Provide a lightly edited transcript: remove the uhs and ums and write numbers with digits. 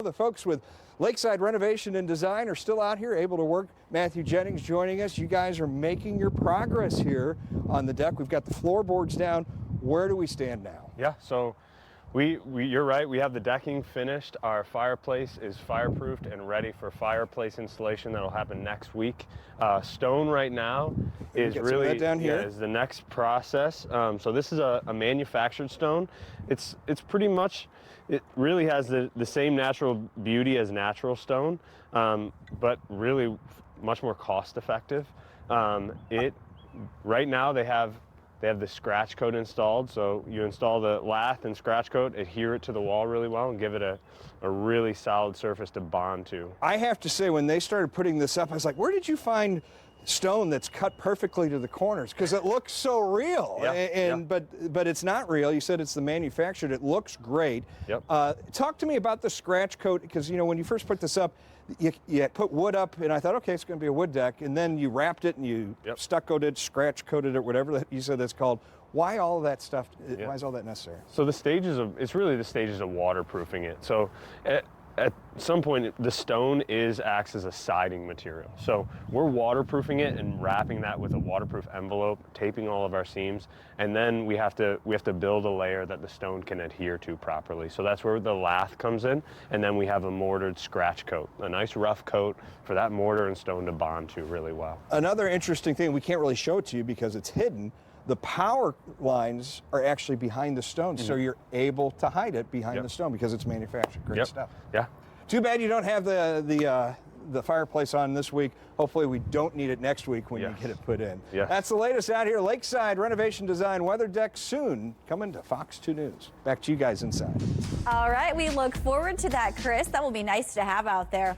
The folks with Lakeside Renovation and Design are still out here able to work. Matthew Jennings joining us. You guys are making your progress here on the deck. We've got the floorboards down. Where do we stand now? Yeah, so you're right. We have the decking finished. Our fireplace is fireproofed and ready for fireplace installation. That'll happen next week. Stone right now is really down here. Is the next process. So this is a manufactured stone. It's pretty much. It really has the same natural beauty as natural stone, but really much more cost effective. Right now they have the scratch coat installed, so you install the lath and scratch coat, adhere it to the wall really well, and give it a really solid surface to bond to. I have to say, when they started putting this up, I was like, where did you find stone that's cut perfectly to the corners? Because it looks so real. But it's not real. You said it's the manufactured. It looks great. Yep. Talk to me about the scratch coat, because when you first put this up, you put wood up, and I thought, okay, it's going to be a wood deck, and then you wrapped it and you stuccoed it, scratch coated it, whatever that you said that's called. Why all of that stuff? Why is all that necessary? So it's really the stages of waterproofing it. So at some point, the stone acts as a siding material. So we're waterproofing it and wrapping that with a waterproof envelope, taping all of our seams, and then we have to build a layer that the stone can adhere to properly. So that's where the lath comes in, and then we have a mortared scratch coat, a nice rough coat for that mortar and stone to bond to really well. Another interesting thing, we can't really show it to you because it's hidden. The power lines are actually behind the stone, so you're able to hide it behind the stone because it's manufactured. Great stuff. Yeah. Too bad you don't have the fireplace on this week. Hopefully we don't need it next week when you get it put in. That's the latest out here. Lakeside Renovation Design weather deck soon coming to Fox 2 News. Back to you guys inside. All right, we look forward to that, Chris. That will be nice to have out there.